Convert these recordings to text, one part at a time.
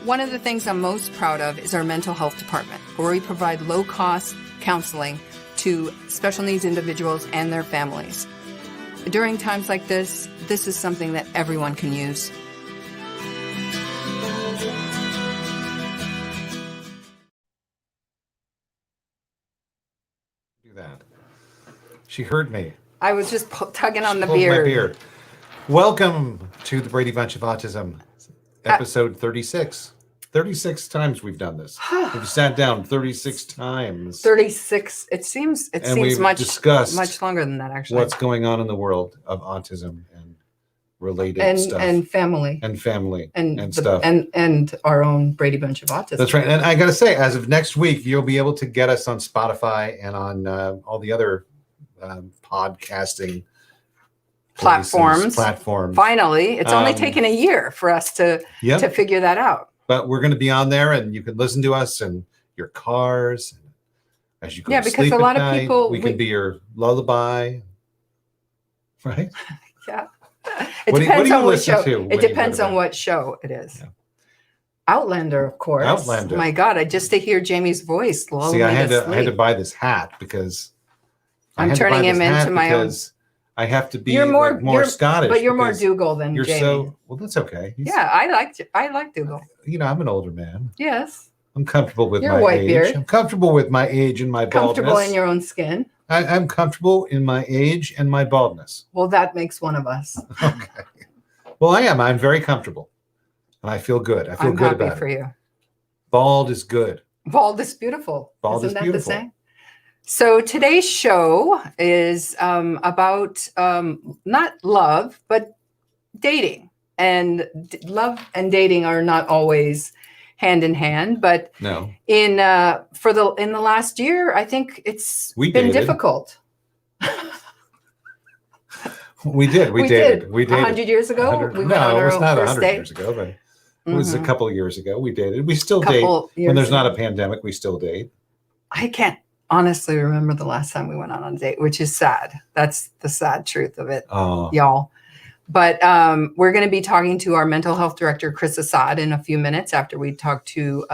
One of the things I'm most proud of is our mental health department, where we provide low-cost counseling to special needs individuals and their families. During times like this is something that everyone can use. Do that. She heard me. I was just tugging on the Pulled beard. my beard. Welcome to the Brady Bunch of Autism, episode 36. 36 times we've done this. We've sat down 36 times. 36. It seems much longer than that, actually. What's going on in the world of autism and related stuff. And family. And family. And stuff. And our own Brady Bunch of Autism. That's right. And I got to say, as of next week, you'll be able to get us on Spotify and on all the other podcasting platforms. Finally, it's only taken a year for us to figure that out. But we're going to be on there, and you can listen to us in your cars as you go to sleep because a lot of people we can be your lullaby, right? Yeah. It depends on what show. It depends on what show it is. Yeah. Outlander, of course. Outlander. My God, just to hear Jamie's voice. See, I had to buy this hat because I'm turning him into my own. I have to be more Scottish. But you're more Dougal than Jamie. Well, that's okay. I like Dougal. You know, I'm an older man. Yes. I'm comfortable with my white age. Beard. I'm comfortable with my age and my baldness. Comfortable in your own skin. I'm comfortable in my age and my baldness. Well, that makes one of us. Okay. Well, I am. I'm very comfortable. And I feel good. I feel good about it. I'm happy for you. Bald is good. Bald is beautiful. Isn't that beautiful. The same? So today's show is about not love, but dating. And love and dating are not always hand in hand, but no. In the last year, I think it's been difficult. We did. 100 years ago? It was not 100 years ago, but it was a couple of years ago. We dated. We still date. When there's not a pandemic, we still date. I can't honestly remember the last time we went on a date, which is sad. That's the sad truth of it, y'all. But we're going to be talking to our mental health director, Chris Assad, in a few minutes after we talk to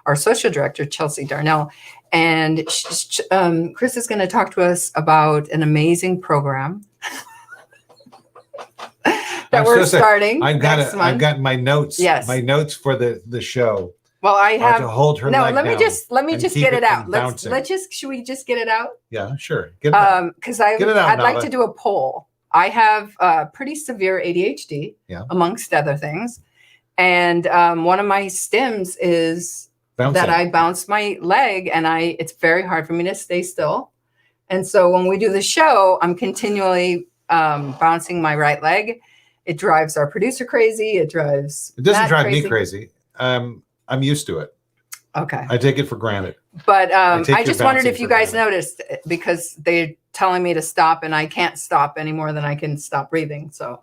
our social director, Chelsea Darnell. And Chris is going to talk to us about an amazing program that we're starting next month. I've got my notes. Yes. My notes for the show. Well, I have to hold her. No, let me just get it out. Should we just get it out? Yeah, sure. Get it out. Because I'd like to do a poll. I have pretty severe ADHD, amongst other things. And one of my stims is that I bounce my leg, and it's very hard for me to stay still. And so when we do the show, I'm continually bouncing my right leg. It drives our producer crazy. It doesn't drive me crazy. I'm used to it. Okay. I take it for granted. But I just wondered if you guys noticed, because they're telling me to stop, and I can't stop any more than I can stop breathing. So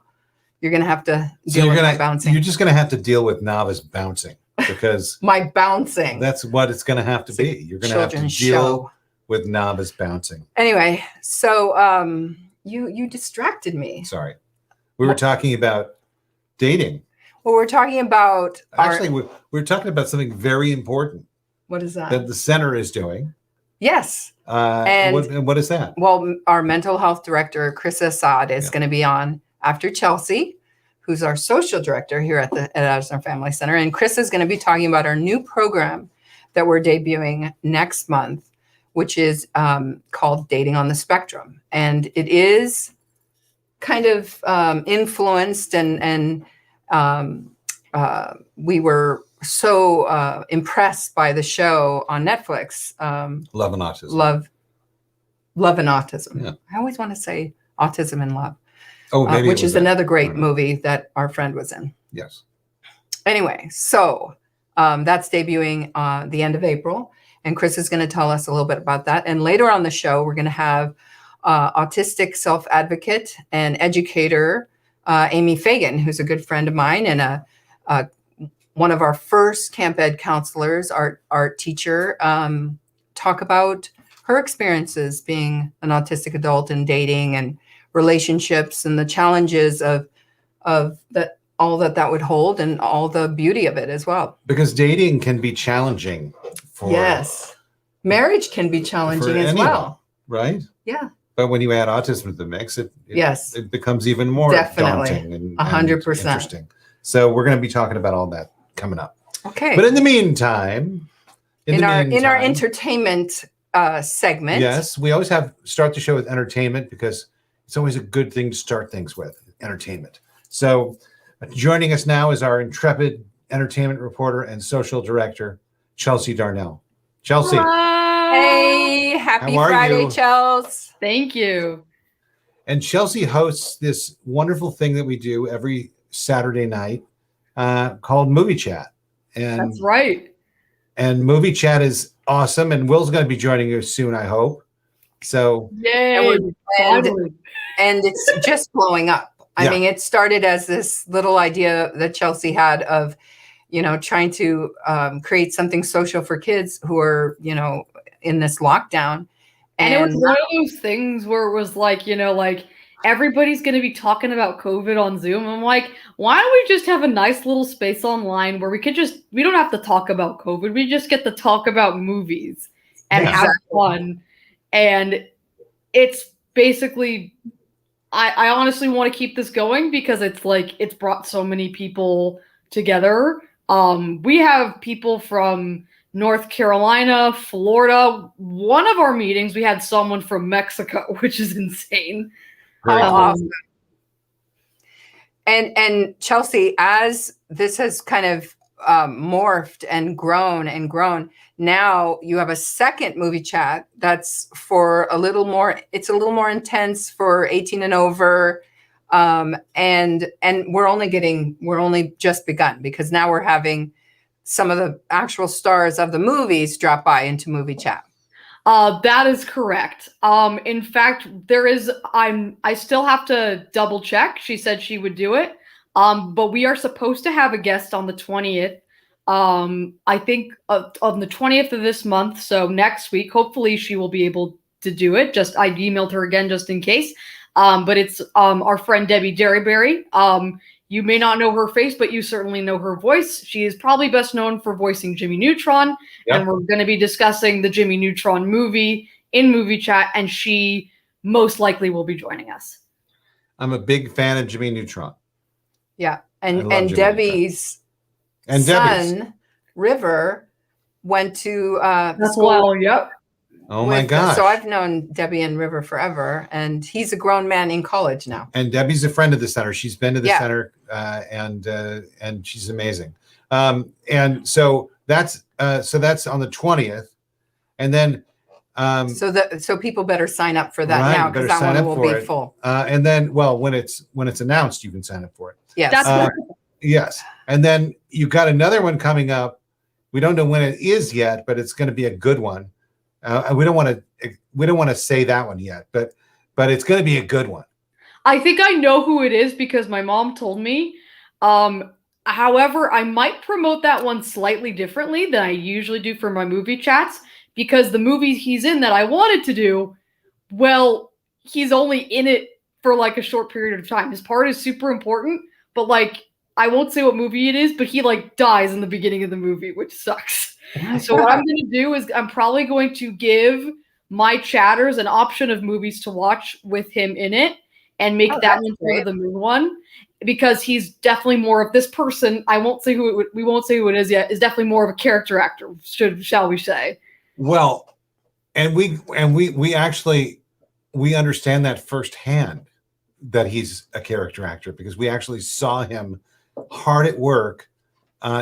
you're going to have to deal with my bouncing. You're just going to have to deal with Navah's bouncing, because my bouncing. That's what it's going to have to be. You're going to have to deal with Navah's bouncing. Anyway, so you distracted me. Sorry. We were talking about dating. Well, we're talking about we're talking about something very important. What is that? That the center is doing. Yes. And what is that? Well, our mental health director, Chris Assad, is going to be on after Chelsea, who's our social director here at our Family Center. And Chris is going to be talking about our new program that we're debuting next month, which is called Dating on the Spectrum. And it is kind of influenced and we were so impressed by the show on Netflix. Love and Autism. Love and Autism. Yeah. I always want to say Autism and Love. Oh, maybe which is another great movie that our friend was in. Yes. Anyway, so that's debuting the end of April, and Chris is going to tell us a little bit about that. And later on the show, we're going to have autistic self-advocate and educator Amy Faigin, who's a good friend of mine and one of our first camp ed counselors, art teacher, talk about her experiences being an autistic adult and dating and relationships and the challenges of all that would hold and all the beauty of it as well. Because dating can be challenging for Yes. Marriage can be challenging as anyone, well. right? Yeah. But when you add autism to the mix, Yes. it becomes even more Definitely. daunting and 100%. interesting. So we're going to be talking about all that coming up. Okay. But in the meantime, in our entertainment segment. Yes, we always start the show with entertainment because it's always a good thing to start things with, entertainment. So joining us now is our intrepid entertainment reporter and social director, Chelsea Darnell. Chelsea. Hey, happy Friday, Chels. Thank you. And Chelsea hosts this wonderful thing that we do every Saturday night called Movie Chat. And that's right. And Movie Chat is awesome. And Will's going to be joining us soon, I hope. So yay. And it's just blowing up. I mean, it started as this little idea that Chelsea had of, trying to create something social for kids who are, in this lockdown. And it was one of those things where it was like, everybody's going to be talking about COVID on Zoom. I'm like, why don't we just have a nice little space online where we don't have to talk about COVID. We just get to talk about movies and have fun. And it's basically, I honestly want to keep this going because it's brought so many people together. We have people from North Carolina, Florida. One of our meetings, we had someone from Mexico, which is insane. Awesome. And Chelsea, as this has kind of morphed and grown, now you have a second movie chat that's for it's a little more intense for 18 and over. And we're only just begun because now we're having some of the actual stars of the movies drop by into movie chat. That is correct. In fact, I still have to double check. She said she would do it. But we are supposed to have a guest on the 20th. I think on the 20th of this month. So next week, hopefully she will be able to do it. I emailed her again, just in case. But it's, our friend Debbie Derryberry. You may not know her face, but you certainly know her voice. She is probably best known for voicing Jimmy Neutron. Yep. And we're going to be discussing the Jimmy Neutron movie in movie chat, and she most likely will be joining us. I'm a big fan of Jimmy Neutron. Yeah. And Debbie's son, River, went to school. Well, yep. Oh my gosh. So I've known Debbie and River forever, and he's a grown man in college now. And Debbie's a friend of the center. She's been to the center, and she's amazing. And so that's on the 20th, and then so people better sign up for that now because that one will be full. And then, when it's announced, you can sign up for it. Yes. Yes. And then you've got another one coming up. We don't know when it is yet, but it's going to be a good one. We don't want to say that one yet, but it's going to be a good one. I think I know who it is because my mom told me. However, I might promote that one slightly differently than I usually do for my movie chats because the movie he's in that I wanted to do, well, he's only in it for like a short period of time. His part is super important, but I won't say what movie it is, but he dies in the beginning of the movie, which sucks. So what I'm going to do is I'm probably going to give my chatters an option of movies to watch with him in it and make that one sort of the main one because he's definitely more of this person. We won't say who it is yet. Is definitely more of a character actor, shall we say? Well, and we actually understand that firsthand that he's a character actor because we actually saw him hard at work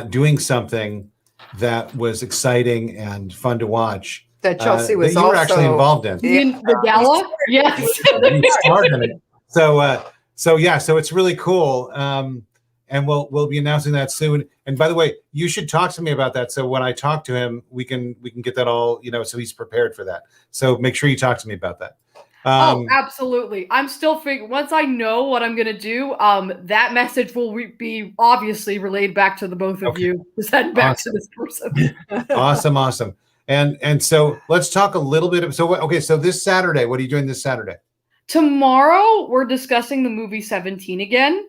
doing something that was exciting and fun to watch. That Chelsea was that you were actually involved in. The gala? Yes. He starred in it. So it's really cool. And we'll be announcing that soon. And by the way, you should talk to me about that. So when I talk to him, we can get that all, so he's prepared for that. So make sure you talk to me about that. Absolutely. I'm still figuring. Once I know what I'm gonna do, that message will be obviously relayed back to the both of you. Send back to this person. Awesome. And so let's talk a little bit. So this Saturday, what are you doing this Saturday? Tomorrow we're discussing the movie 17 again.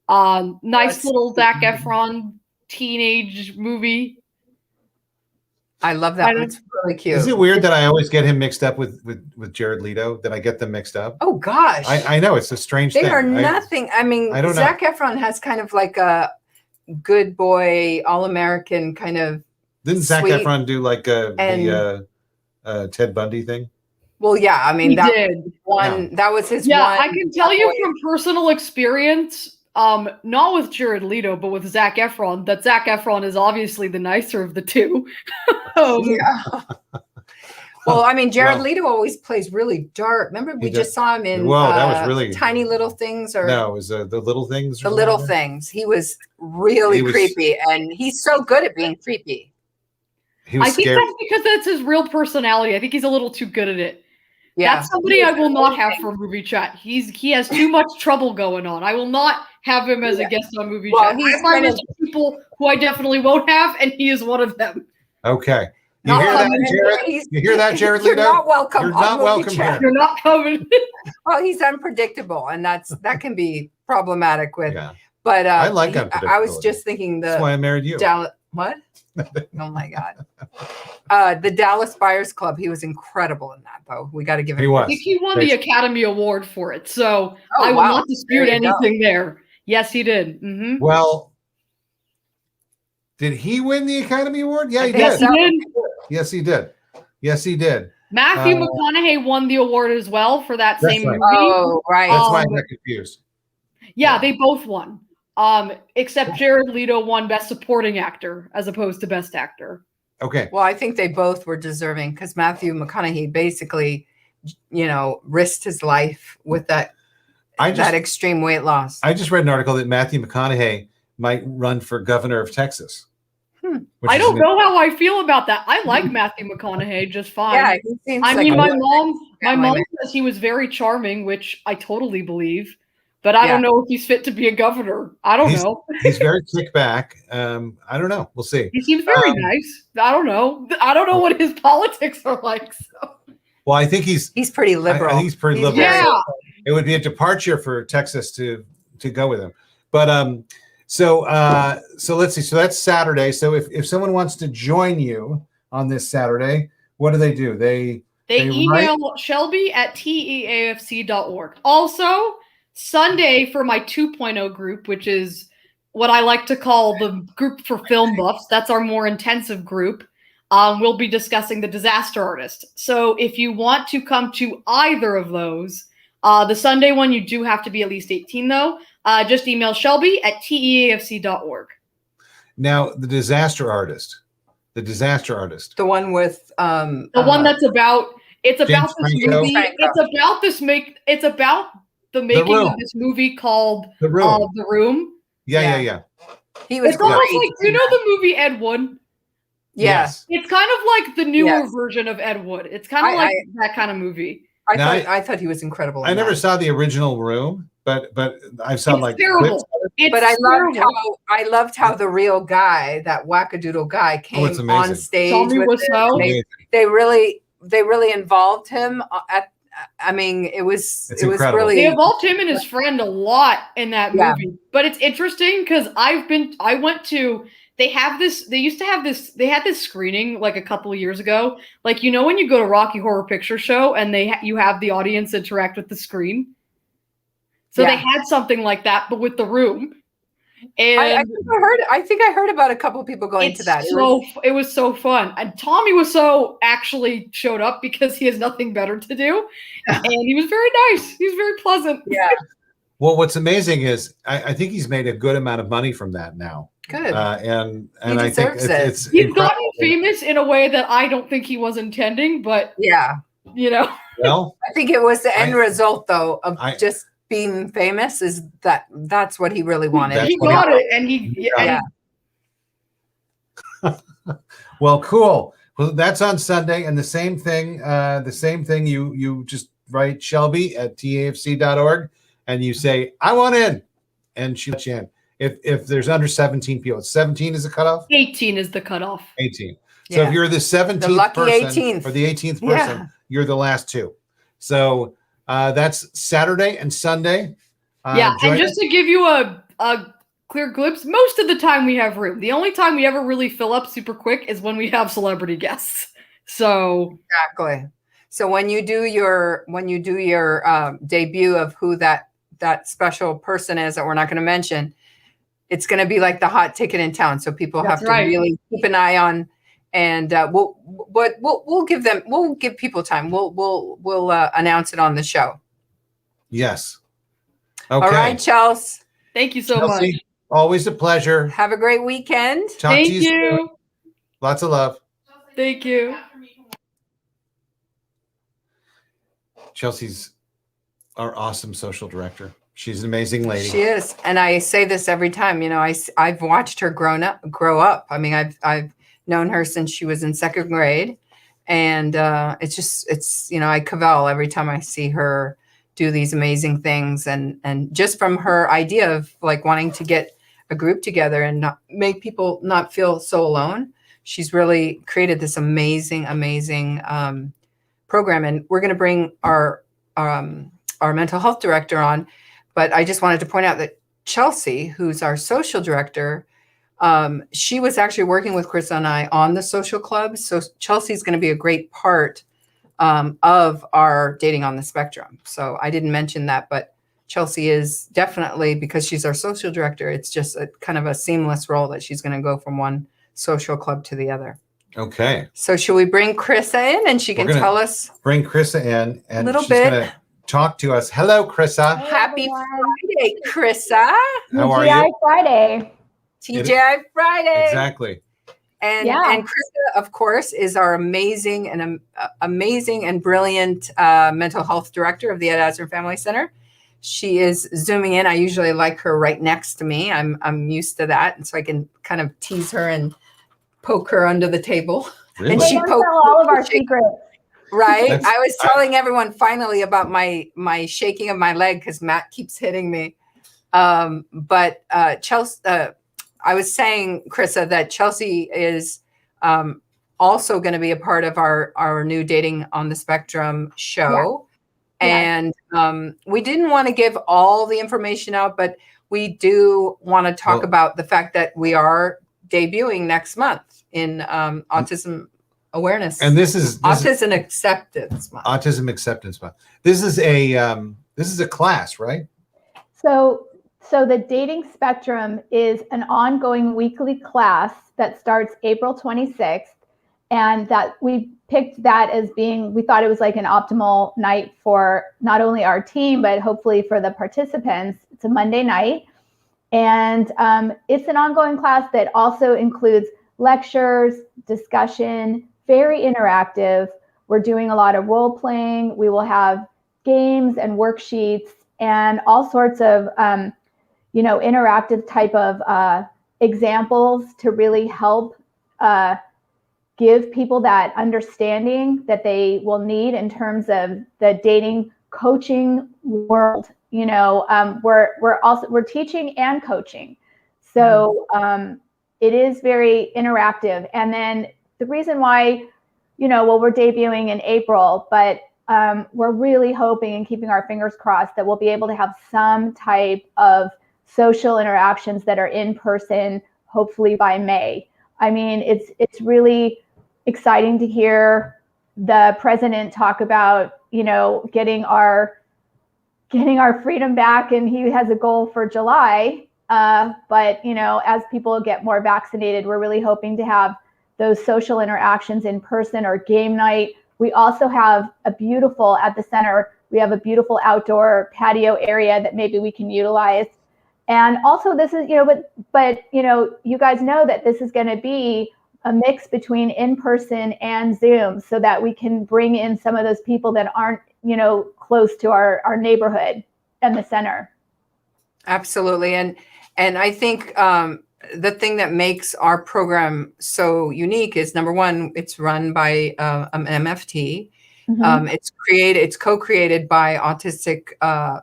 Nice little Zac Efron teenage movie. I love that. It's really cute. Is it weird that I always get him mixed up with Jared Leto? That I get them mixed up? Oh gosh, I know it's a strange they thing. are nothing. I mean, I don't know. Zac Efron has kind of like a good boy, all-American kind of. Didn't Zac sweet, Efron do like the Ted Bundy thing? Well, yeah. I mean, He that did. one. That was his. Yeah, one I can tell you from personal experience. Not with Jared Leto, but with Zac Efron, that Zac Efron is obviously the nicer of the two. Yeah. Well, I mean, Jared Leto always plays really dark. Remember, we just saw him in that was really Tiny Little Things, or no, it was the Little Things. The Little Things. He was really creepy, and he's so good at being creepy. I think that's because that's his real personality. I think he's a little too good at it. Yeah. That's somebody I will not have for movie chat. He has too much trouble going on. I will not have him as a guest on movie chat. He's my list of people who I definitely won't have, and he is one of them. Okay. You hear that, Jared? You hear that, Jared Leto? You're not welcome. You're not welcome here. You're not coming. Well, he's unpredictable, and that can be problematic with. Yeah. But I like unpredictability. I was just thinking that's why I married you. What? Oh my God. The Dallas Buyers Club. He was incredible in that, though. We got to give him. I think he won the Academy Award for it, so I will not dispute anything there. Yes, he did. Mm-hmm. Well, did he win the Academy Award? Yeah, he did. Yes, he did. Yes, he did. Yes, he did. Matthew McConaughey won the award as well for that same movie. Oh, right. That's why I got confused. Yeah, they both won. Except Jared Leto won Best Supporting Actor as opposed to Best Actor. Okay. Well, I think they both were deserving because Matthew McConaughey basically, risked his life with that extreme weight loss. I just read an article that Matthew McConaughey might run for governor of Texas. I don't know how I feel about that. I like Matthew McConaughey just fine. Yeah, he seems my mom says he was very charming, which I totally believe. But I don't know if he's fit to be a governor. I don't know. He's very kick back. I don't know. We'll see. He seems very nice. I don't know. I don't know what his politics are like. So. Well, I think he's pretty liberal. He's pretty liberal. Yeah. It would be a departure for Texas to go with him. But so let's see. So that's Saturday. So if someone wants to join you on this Saturday, what do? They email Shelby at teafc.org. Also, Sunday for my 2.0 group, which is what I like to call the group for film buffs. That's our more intensive group. We'll be discussing The Disaster Artist. So if you want to come to either of those, the Sunday one, you do have to be at least 18 though. Just email Shelby at teafc.org. Now, The Disaster Artist. The one with the one that's about this movie. It's about the making of this movie called The Room. Yeah. He was. It's almost like, do you know the movie Ed Wood? Yes. It's kind of like the newer version of Ed Wood. It's kind of like that kind terrible. I thought he was incredible. I never saw the original Room, but I saw terrible. But I loved how the real guy, that wackadoodle guy, came on stage. They really involved him it was incredible. Really. They involved him and his friend a lot in that movie. But it's interesting because they had this screening like a couple of years ago. Like, when you go to Rocky Horror Picture Show and you have the audience interact with the screen. So they had something like that, but with The Room. And I think I heard about a couple of people going to that. It was so fun. And Tommy actually showed up because he has nothing better to do. And he was very nice. He was very pleasant. Yeah. Well, what's amazing is I think he's made a good amount of money from that now. Good. And I think it's he's gotten famous in a way that I don't think he was intending, but Well, I think it was the end result though of just being famous that's what he really wanted. He got it, and well, cool. Well, that's on Sunday, and the same thing. You just write Shelby at teafc.org, and you say I want in, and she lets you in. If there's under 17 people, 17 is the cutoff. 18 is the cutoff. 18. So if you're the 17th person or the 18th person, you're the last two. So that's Saturday and Sunday. And just to give you clear glimpse. Most of the time we have room. The only time we ever really fill up super quick is when we have celebrity guests. So Exactly. So when you do your debut of who that special person is that we're not going to mention, it's going to be like the hot ticket in town. So people have to really keep an eye on, and we'll give people time. We'll announce it on the show. Yes. Okay. All right, Chelsea. Thank you so much. Always a pleasure. Have a great weekend. Talk to you soon. Lots of love. Thank you. Chelsea's our awesome social director. She's an amazing lady. She is, and I say this every time. You know, I've watched her grow up. I mean, I've known her since she was in 2nd grade, and it's you know, I cavil every time I see her do these amazing things, and just from her idea of like wanting to get a group together and not make people not feel so alone. She's really created this amazing program, and we're going to bring our mental health director on. But I just wanted to point out that Chelsea, who's our social director, she was actually working with Chris and I on the social club. So Chelsea's going to be a great part of our Dating on the Spectrum. So I didn't mention that, but Chelsea is definitely, because she's our social director, it's just a kind of a seamless role that she's going to go from one social club to the other. Okay. So should we bring Krissa in and she can tell us? Bring Krissa in and little she's bit. going to talk to us. Hello, Krissa. Happy Friday, Krissa. How are you? Friday. TGI Friday. Exactly. And Krissa, of course, is our amazing and brilliant mental health director of the Ed Asner Family Center. She is zooming in. I usually like her right next to me. I'm used to that, and so I can kind of tease her and poke her under the table. Really? And she poked all of our secrets. Right. I was telling everyone finally about my shaking of my leg because Matt keeps hitting me. But Chelsea, I was saying, Krissa, that Chelsea is also going to be a part of our new Dating on the Spectrum show. Yeah. And we didn't want to give all the information out, but we do want to talk about the fact that we are debuting next month in Autism Awareness. And this is Autism Acceptance Month. Autism Acceptance Month. This is a class, right? So the Dating Spectrum is an ongoing weekly class that starts April 26th. And that we picked that as being, we thought it was like an optimal night for not only our team, but hopefully for the participants. It's a Monday night. And it's an ongoing class that also includes lectures, discussion, very interactive. We're doing a lot of role playing. We will have games and worksheets and all sorts of, interactive type of examples to really help give people that understanding that they will need in terms of the dating coaching world. We're teaching and coaching. So it is very interactive. And then the reason why, we're debuting in April, but we're really hoping and keeping our fingers crossed that we'll be able to have some type of social interactions that are in person, hopefully by May. I mean, it's really exciting to hear the president talk about, getting our freedom back, and he has a goal for July. But as people get more vaccinated, we're really hoping to have those social interactions in person or game night. We also have at the center, we have a beautiful outdoor patio area that maybe we can utilize. And also this is, but you guys know that this is going to be a mix between in-person and Zoom so that we can bring in some of those people that aren't, close to our neighborhood and the center. Absolutely. And I think the thing that makes our program so unique is, number one, it's run by an MFT. Mm-hmm. It's co-created by autistic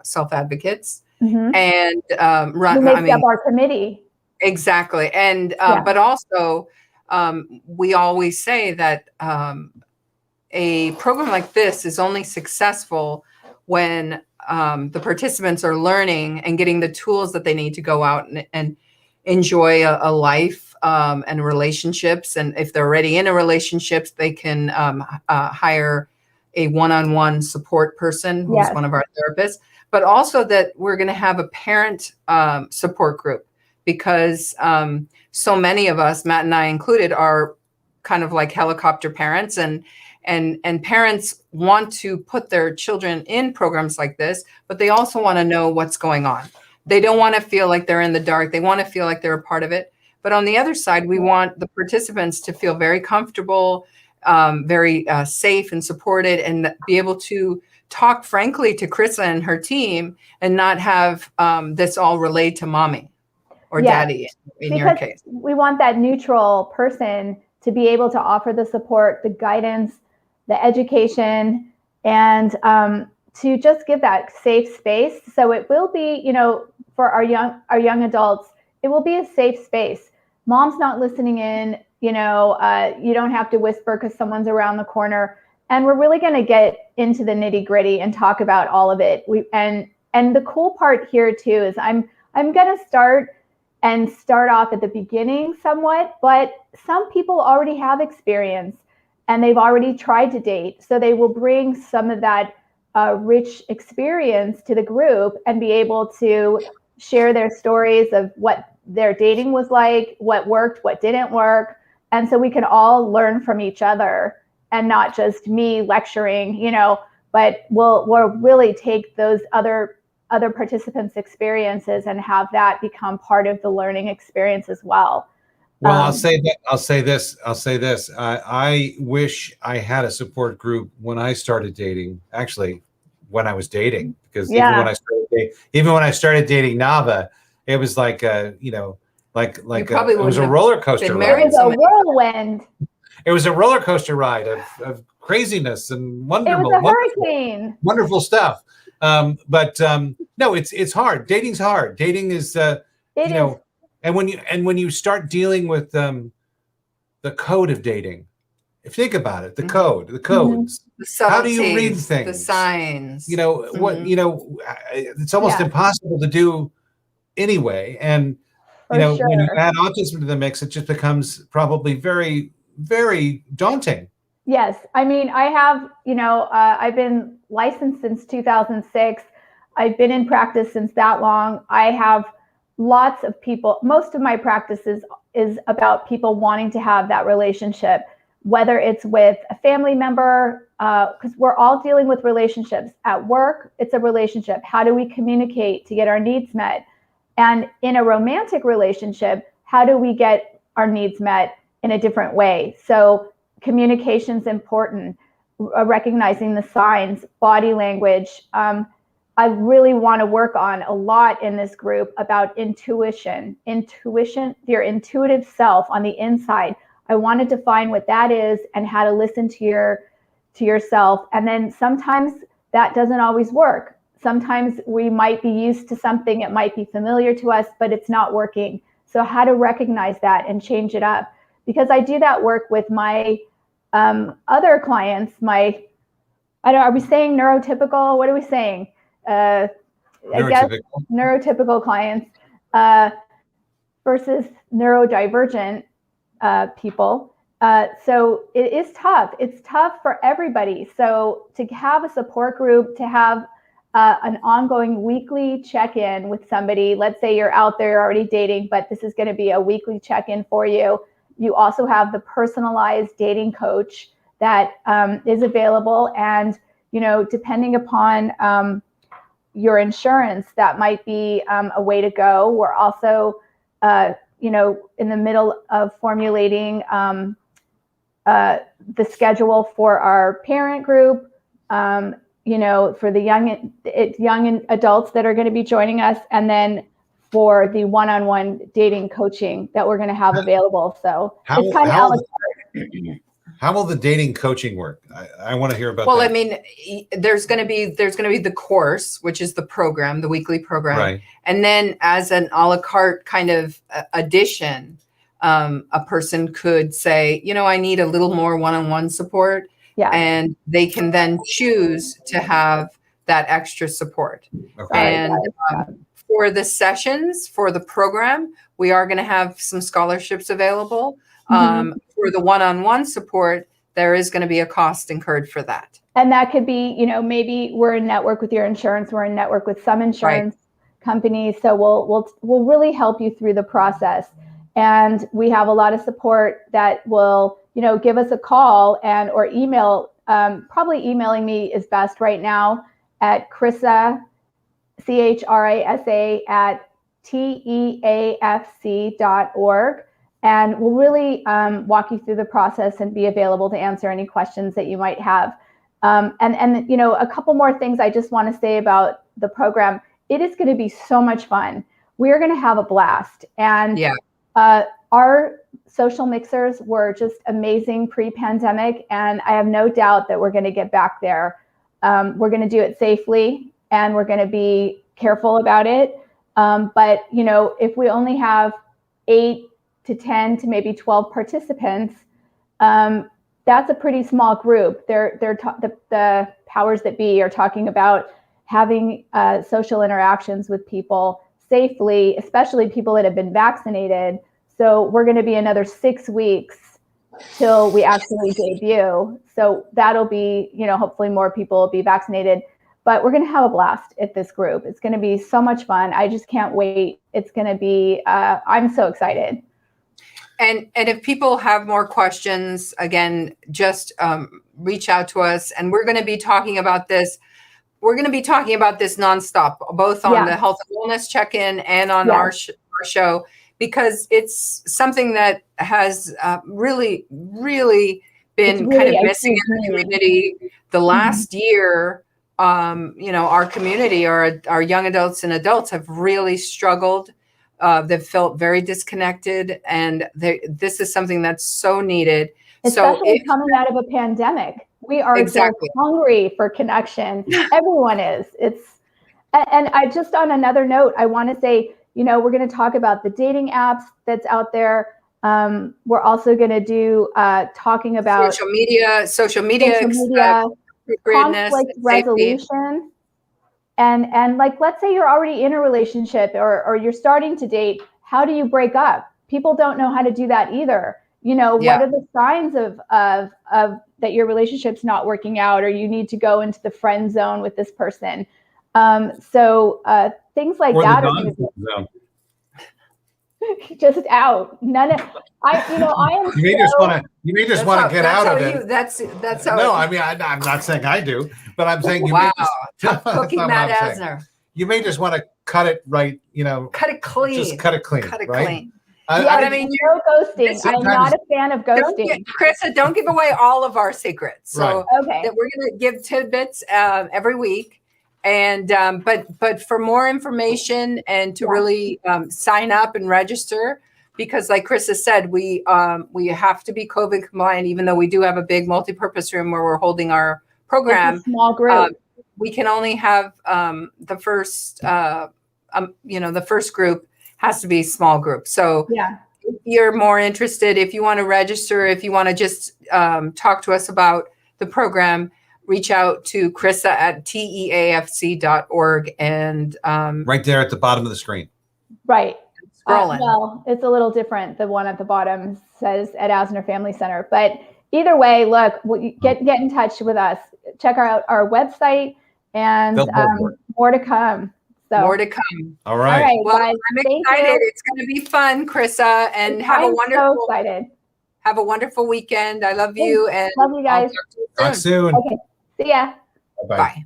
self-advocates. Mm-hmm. And who makes up our committee. Exactly. And but also we always say that a program like this is only successful when the participants are learning and getting the tools that they need to go out and enjoy a life and relationships. And if they're already in a relationship, they can hire a one-on-one support person who's one of our therapists, but also that we're going to have a parent support group, because so many of us, Matt and I included, are kind of like helicopter parents, and parents want to put their children in programs like this, but they also want to know what's going on. They don't want to feel like they're in the dark. They want to feel like they're a part of it. But on the other side, we want the participants to feel very comfortable, very safe and supported, and be able to talk frankly to Krissa and her team, and not have this all relayed to mommy or daddy in your case. We want that neutral person to be able to offer the support, the guidance, the education, and to just give that safe space. So it will be, you know, for our young adults, it will be a safe space. Mom's not listening in, you know, you don't have to whisper because someone's around the corner. And we're really going to get into the nitty gritty and talk about all of it. And the cool part here too is I'm going to start off at the beginning somewhat, but some people already have experience and they've already tried to date. So they will bring some of that rich experience to the group and be able to share their stories of what their dating was like, what worked, what didn't work. And so we can all learn from each other, and not just me lecturing, you know, but we'll really take those other participants' experiences and have that become part of the learning experience as well. Well, I'll say this. I wish I had a support group when I started dating. Actually, when I was dating, because even when I started dating Navah, it was like it was a roller coaster ride. It was a whirlwind. It was a roller coaster ride of craziness and wonderful, it was a hurricane. Wonderful stuff. But no, it's hard. Dating's hard. Dating is you know, and when you start dealing with the code of dating, if you think about it, the codes, how do you read things, the signs, you know, what, you know, it's almost impossible to do anyway. And you know, when you add autism to the mix, it just becomes probably very, very daunting. Yes. I mean, I have, you know, I've been licensed since 2006. I've been in practice since that long. I have lots of people. Most of my practice is about people wanting to have that relationship, whether it's with a family member, because we're all dealing with relationships. At work, it's a relationship. How do we communicate to get our needs met? And in a romantic relationship, how do we get our needs met in a different way? So communication's important, recognizing the signs, body language. I really want to work on a lot in this group about intuition, your intuitive self on the inside. I want to define what that is and how to listen to yourself. And then sometimes that doesn't always work. Sometimes we might be used to something, it might be familiar to us, but it's not working. So how to recognize that and change it up. Because I do that work with my other clients, are we saying neurotypical? What are we saying? I guess neurotypical clients versus neurodivergent people. So it is tough. It's tough for everybody. So to have a support group, to have an ongoing weekly check-in with somebody, let's say you're out there already dating, but this is going to be a weekly check-in for you. You also have the personalized dating coach that is available. And, you know, depending upon your insurance, that might be a way to go. We're also, you know, in the middle of formulating the schedule for our parent group, you know, for the young adults that are going to be joining us, and then for the one-on-one dating coaching that we're going to have available. So it's kind of a la carte. How will the dating coaching work? I want to hear about that. Well, I mean, there's going to be the course, which is the program, the weekly program. Right. And then as an a la carte kind of addition, a person could say, you know, I need a little more one-on-one support. Yeah. And they can then choose to have that extra support. Okay. And for the sessions, for the program, we are going to have some scholarships available. For the one-on-one support, there is going to be a cost incurred for that. And that could be, you know, maybe we're in network with your insurance, we're in network with some insurance companies. So we'll really help you through the process. And we have a lot of support that will, you know, give us a call and or email. Probably emailing me is best right now at Chrissa, CHRISA at TEAFC.org. And we'll really walk you through the process and be available to answer any questions that you might have. And you know, a couple more things I just want to say about the program. It is going to be so much fun. We're going to have a blast. And our social mixers were just amazing pre-pandemic. And I have no doubt that we're going to get back there. We're going to do it safely and we're going to be careful about it. But, you know, if we only have 8 to 10 to maybe 12 participants, that's a pretty small group. The powers that be are talking about having social interactions with people safely, especially people that have been vaccinated. So we're going to be another 6 weeks till we actually debut. So that'll be, you know, hopefully more people will be vaccinated. But we're going to have a blast at this group. It's going to be so much fun. I just can't wait. It's going to be, I'm so excited. And if people have more questions, again, just reach out to us. And we're going to be talking about this. We're going to be talking about this nonstop, both on the health and wellness check-in and on our show, because it's something that has really been kind of missing in the community. The last year, you know, our community, our young adults and adults have really struggled. They've felt very disconnected, and this is something that's so needed. Especially coming out of a pandemic, we are so hungry for connection. Everyone is. And I just, on another note, I want to say, you know, we're going to talk about the dating apps that's out there. We're also going to do talking about social media, conflict resolution. And like, let's say you're already in a relationship or you're starting to date. How do you break up? People don't know how to do that either. You know, what are the signs of that your relationship's not working out, or you need to go into the friend zone with this person? So things like that are going to be just out. None of I am. You may just want to get out of it. That's how. No, I mean, I'm not saying I do, but I'm saying you may just, cookie Matt Asner. You may just want to cut it right. You know, cut it clean. Just cut it clean. Cut it right? clean. I mean, no ghosting. I'm not a fan of ghosting. Chrissa, don't give away all of our secrets. So okay, that we're going to give tidbits every week. And but for more information and to really sign up and register, because like Chrissa said, we have to be COVID compliant, even though we do have a big multipurpose room where we're holding our program. It's a small group. We can only have the first the first group has to be small group. So if you're more interested, if you want to register, if you want to just talk to us about the program, reach out to Chrissa at TEAFC.org and right there at the bottom of the screen. Right. Scrolling. Well, it's a little different. The one at the bottom says at Asner Family Center. But either way, look, get in touch with us. Check out our website and more to come. So more to come. All right. Well, guys, I'm excited. It's going to be fun, Chrissa, and so excited. Have a wonderful weekend. I love you. And love you guys. Talk soon. Okay. See ya. Bye.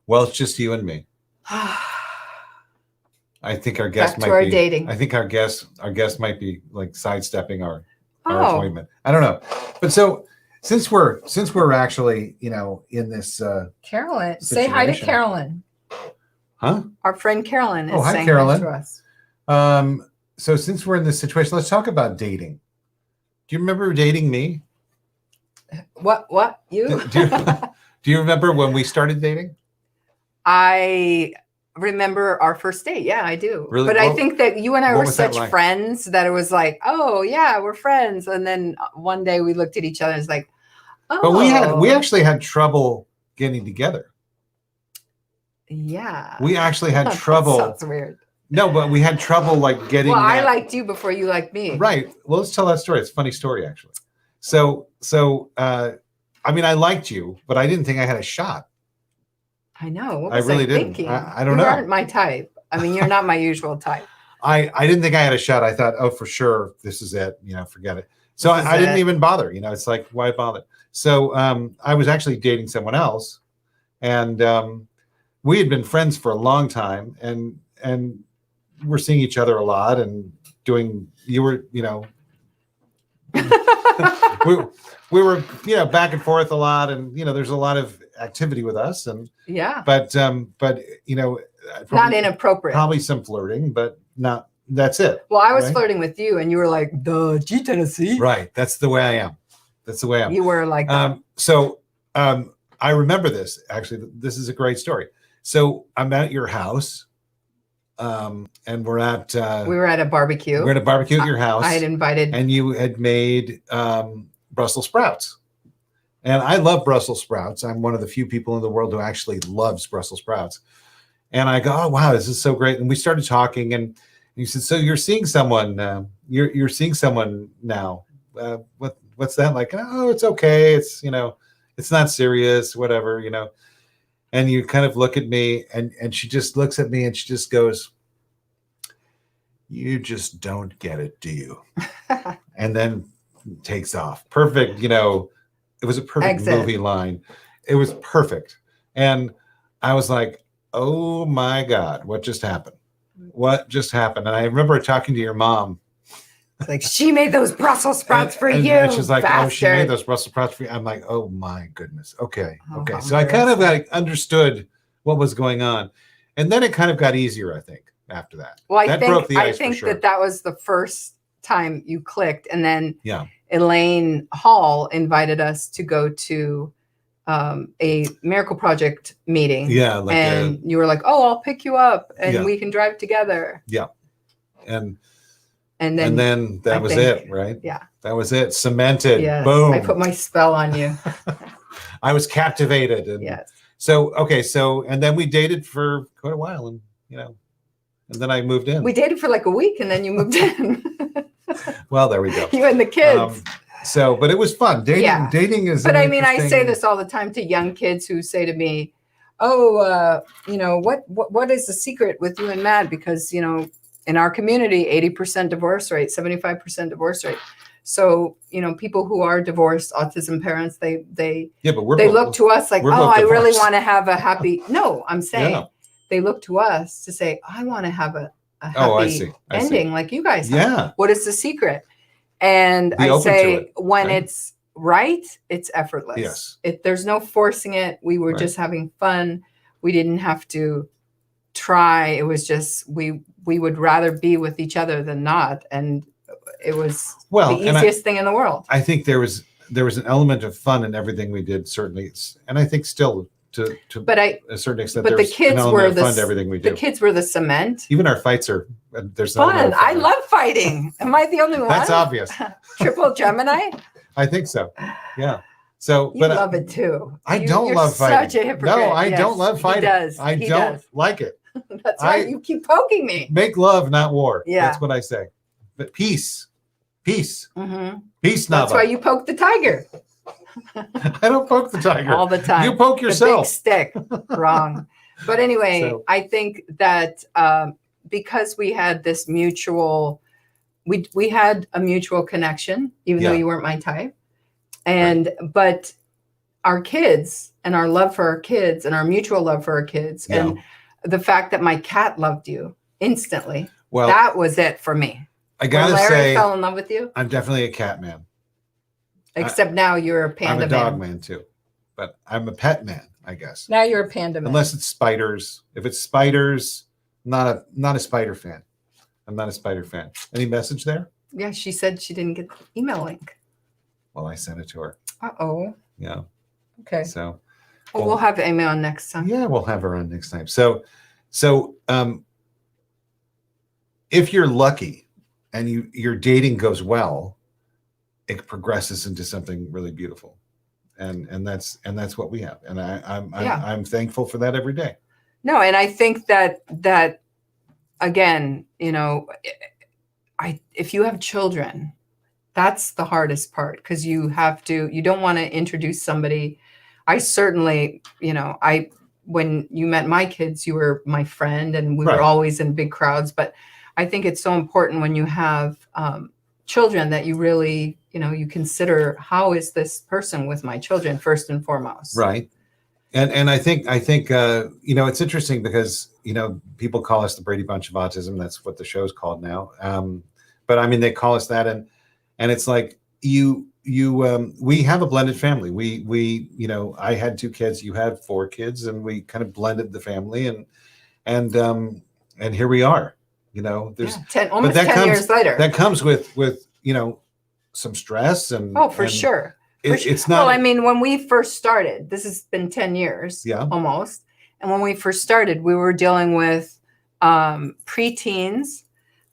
Well, it's just you and me. I think our guest might be dating. I think our guest might be like sidestepping our appointment. I don't know. But so since we're actually, you know, in this Carolyn, say hi to Carolyn. Huh? Our friend Carolyn is saying Carolyn. hi to us. So since we're in this situation, let's talk about dating. Do you remember dating me? What? You? Do you remember when we started dating? I remember our first date. Yeah, I do. Really? But I think that you and I were such like? friends that it was like, oh yeah, we're friends. And then one day we looked at each other and it's like, oh. But we actually had trouble getting together. Yeah. We actually had That trouble. sounds weird. No, but we had trouble like getting. Well, I that- liked you before you liked me. Right. Well, let's tell that story. It's a funny story, actually. So, I mean, I liked you, but I didn't think I had a shot. I know. What I was really didn't. thinking? I don't you know. aren't my type. I mean, you're not my usual type. I didn't think I had a shot. I thought, oh, for sure, this is it. Forget it. So This is I didn't it. even bother. It's like, why bother? So I was actually dating someone else, and we had been friends for a long time, and we're seeing each other a lot and doing. You were, we were, back and forth a lot, and there's a lot of activity with us, and Yeah. but Not inappropriate. probably some flirting, but not. That's it. Well, I was right? flirting with you, and you were like, "Duh, G Tennessee." Right. That's the way I am. That's the way I am. You were like, that. So I remember this. Actually, this is a great story. So I'm at your house, and we're at we were at a barbecue. we're at a barbecue at your house, I had invited. and you had made Brussels sprouts. And I love Brussels sprouts. I'm one of the few people in the world who actually loves Brussels sprouts. And I go, oh wow, this is so great. And we started talking, and you said, so you're seeing someone. You're seeing someone now. What's that like? Oh, it's okay. It's it's not serious. Whatever. And you kind of look at me, and she just looks at me, and she just goes, "You just don't get it, do you?" And then takes off. Perfect. It was a perfect Exit. movie line. It was perfect. And I was like, oh my God, what just happened? What just happened? And I remember talking to your mom. It's like, she made those Brussels sprouts for and, you. And she's like, bastard. oh, she made those Brussels sprouts for you. I'm like, oh my goodness. Okay. Oh, Okay. how So I kind of embarrassing. understood what was going on. And then it kind of got easier, I think, after that. Well, that broke the I ice think for sure. that was the first time you clicked, and then Yeah. Elaine Hall invited us to go to a Miracle Project meeting. Yeah. Like and you were like, "Oh, I'll pick you up, and Yeah. we can drive together." and And then that I was think- it, right? yeah. That was it. Cemented. Yes, Boom. I put my spell on you. I was captivated. And Yes. so, okay. So, and then we dated for quite a while, and and then I moved in. We dated for like a week, and then you moved in. Well, there we go. You and the kids. But it was fun. Dating, Yeah. dating is. But an I mean, I say interesting- this all the time to young kids who say to me, "Oh, what is the secret with you and Matt? Because in our community, 80% divorce rate, 75% divorce rate. So people who are divorced, autism parents, they Yeah, but they look to us like, we're oh, both I really divorced." want to have a happy. No, I'm saying Yeah. they look to us to say, I want to have a happy Oh, I see. I see. ending like you guys have. Yeah. What is the secret? And Be I open to say, it, when right? it's right, it's effortless. Yes. There's no forcing it. We were Right. just having fun. We didn't have to try. It was just we would rather be with each other than not, and it was Well, the and easiest thing in the world. I think there was an element of fun in everything we did, certainly, and I think still to But I, a certain extent, but the there's kids an element were of fun to everything we the do. kids were the cement. Even our fights are there's an element Fun. of I fun. love fighting. Am I the only one? That's obvious. Triple Gemini. I think so. Yeah. So, You but love it too. I don't You're love fighting. Such a hypocrite. No, I Yes, don't love fighting. He does. I He don't does. like it. That's why you keep poking me. Make love, not war. Yeah. That's what I say. But peace, That's Navah. why you poke the tiger I don't poke the tiger. all the time. You poke The yourself. big stick. Wrong. But anyway, So- I think that because we had this mutual, we had a mutual connection, even though Yeah. you weren't my type. And but our kids and our love for our kids and our mutual love for our kids Yeah. and the fact that my cat loved you instantly, Well, that was it for me. I When gotta Larry say, fell in love with you, I'm definitely a cat man. except now you're a I'm panda a dog man. man too, but I'm a pet man, I guess. Now you're a panda man. Unless it's spiders. If it's spiders, not a spider fan. I'm not a spider fan. Any message there? Yeah, she said she didn't get the email link. Well, I sent it to her. Uh-oh. Yeah. Okay. So Well, we'll have Amy on next time. yeah, we'll have her on next time. So if you're lucky and your dating goes well, it progresses into something really beautiful. And that's what we have. And Yeah. I'm thankful for that every day. No, and I think that again, you know, if you have children, that's the hardest part, because you don't want to introduce somebody. I certainly, you know, when you met my kids, you were my friend and we Right. were always in big crowds. But I think it's so important when you have children that you really, you know, you consider, how is this person with my children first and foremost. Right. And I think you know, it's interesting because, you know, people call us the Brady Bunch of Autism. That's what the show's called now. But I mean, they call us that, and it's like we have a blended family. We you know, I had 2 kids, you had 4 kids, and we kind of blended the family, and here we are. You know, there's almost 10 years later. That comes with you know, some stress and sure. It's not. Well, I mean, when we first started, this has been 10 years, almost. And when we first started, we were dealing with preteens,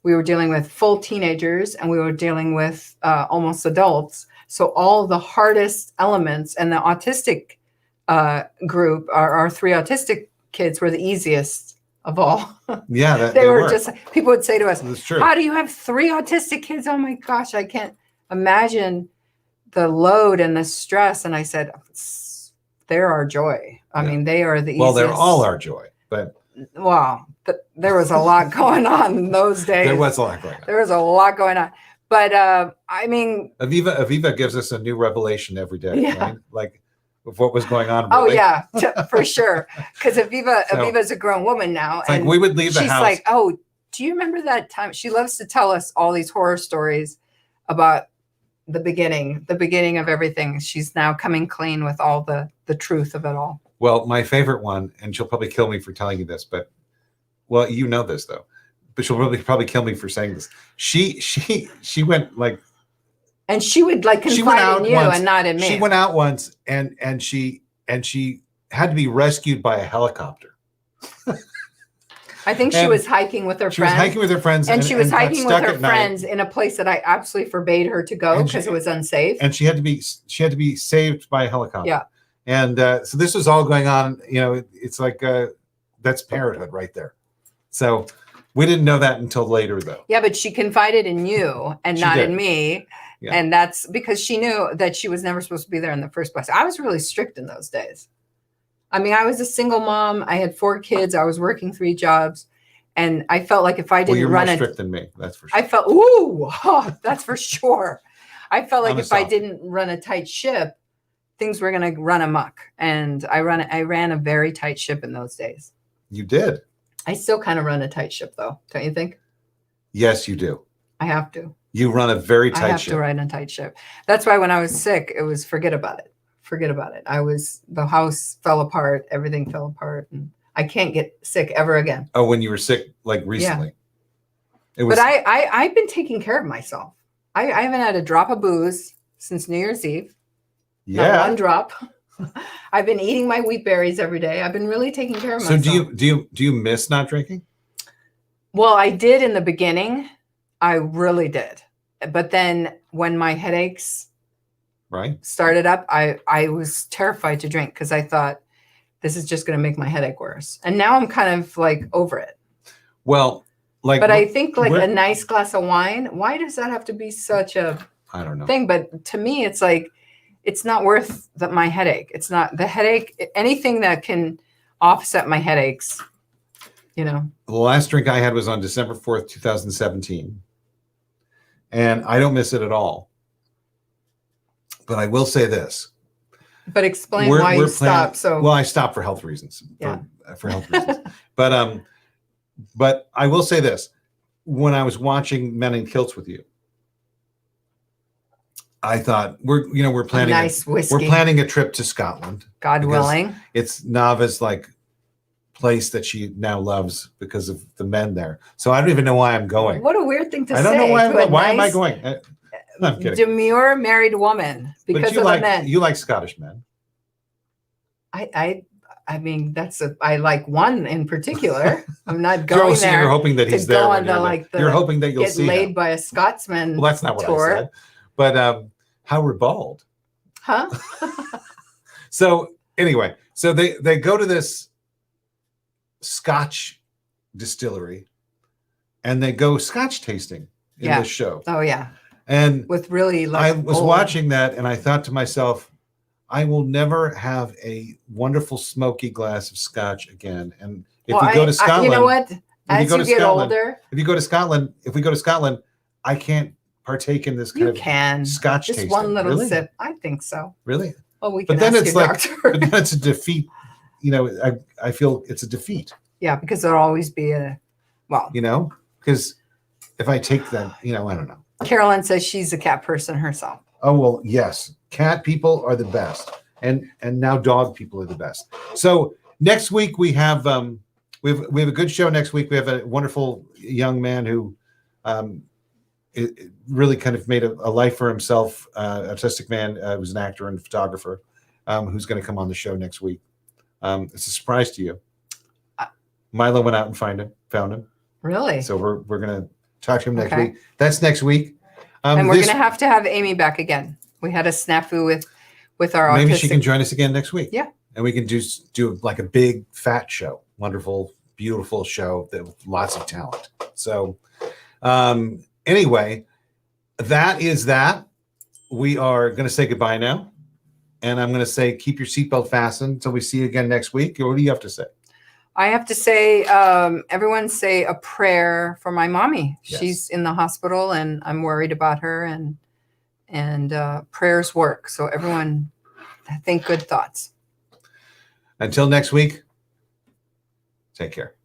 we were dealing with full teenagers, and we were dealing with almost adults. So all the hardest elements, and the autistic group, our 3 autistic kids, were the easiest of all. Yeah, they were just, people would say to us, that's true. How do you have 3 autistic kids? Oh my gosh, I can't imagine the load and the stress. And I said, they're our joy. I mean, they are the easiest. Well, they're all our joy, but there was a lot going on in those days. There was a lot going on. There was a lot going on. But I mean, Aviva gives us a new revelation every day, right? Like of what was going on. Oh yeah, for sure. Because Aviva's a grown woman now, and like we would leave the house. She's like, "Oh, do you remember that time?" She loves to tell us all these horror stories about the beginning of everything. She's now coming clean with all the truth of it all. Well, my favorite one, and she'll probably kill me for telling you this, but well, you know this though, but she'll probably kill me for saying this. She went like, and she would like confide in you and not in me. She went out once and she had to be rescued by a helicopter. I think she was hiking with her friends. She was hiking with her friends. And she was hiking with her friends in a place that I absolutely forbade her to go because it was unsafe. And she had to be saved by a helicopter. Yeah. And so this was all going on. You know, it's like that's parenthood right there. So we didn't know that until later, though. Yeah, but she confided in you and not in me. Yeah. And that's because she knew that she was never supposed to be there in the first place. I was really strict in those days. I mean, I was a single mom. I had 4 kids. I was working 3 jobs. And I felt like if I didn't you're run more strict than me, that's for sure. I felt, that's for sure. I felt like if I didn't run a tight ship, things were going to run amok. And I ran a very tight ship in those days. You did. I still kind of run a tight ship, though. Don't you think? Yes, you do. I have to. You run a very tight ship. I have to run a tight ship. That's why when I was sick, it was forget about it. Forget about it. The house fell apart. Everything fell apart. And I can't get sick ever again. Oh, when you were sick, like recently. Yeah. But I've been taking care of myself. I haven't had a drop of booze since New Year's Eve. Yeah. Not one drop. I've been eating my wheat berries every day. I've been really taking care of myself. So do you miss not drinking? Well, I did in the beginning. I really did. But then when my headaches started up, I was terrified to drink because I thought this is just going to make my headache worse. And now I'm kind of like over it. Well, but I think like a nice glass of wine, why does that have to be such a I don't know thing? But to me, it's like, it's not worth my headache. It's not the headache, anything that can offset my headaches, you know. The last drink I had was on December 4th, 2017. And I don't miss it at all. But I will say this. But explain why you stopped. Well, I stopped for health reasons. For health reasons. But I will say this. When I was watching Men in Kilts with you, I thought we're planning we're planning a trip to Scotland. God willing. It's Navah's like place that she now loves because of the men there. So I don't even know why I'm going. What a weird thing to say. I don't know why am I going? No, I'm kidding. Demure married woman because of the men. You like Scottish men. I mean, I like one in particular. I'm not going there. You're hoping that he's there. You're hoping that you'll get see laid him. by a Scotsman. Well, that's not what I said. But how ribald. Huh? So anyway, so they go to this Scotch distillery, and they go Scotch tasting in Yeah. this show. Oh yeah, And with really like I was old- watching that, and I thought to myself, I will never have a wonderful smoky glass of Scotch again. And if Well, we go to Scotland, you know what? you As go you to get Scotland- older, if we go to Scotland, I can't partake in this kind you of can Scotch just tasting. one little Really? sip. I think so. Really? Oh, we But can then ask it's your like, doctor. but then it's a defeat. You know, I feel it's a defeat. Yeah, because there'll always be a well. You know, because if I take that, you know, I don't know. Carolyn says she's a cat person herself. Oh well, yes. Cat people are the best, and now dog people are the best. So next week we have a good show. Next week we have a wonderful young man who it really kind of made a life for himself. Autistic man, who's an actor and photographer, who's going to come on the show next week. It's a surprise to you. Milo went out and found him. Really? So we're going to talk to him next Okay. week. That's next week. And we're going to have Amy back again. We had a snafu with our maybe autistic. she can join us again next week. Yeah. And we can do like a big fat show, wonderful, beautiful show with lots of talent. So anyway, that is that. We are going to say goodbye now. And I'm going to say, keep your seatbelt fastened until we see you again next week. What do you have to say? I have to say, everyone say a prayer for my mommy. Yes. She's in the hospital, and I'm worried about her. And prayers work. So everyone, think good thoughts. Until next week, take care.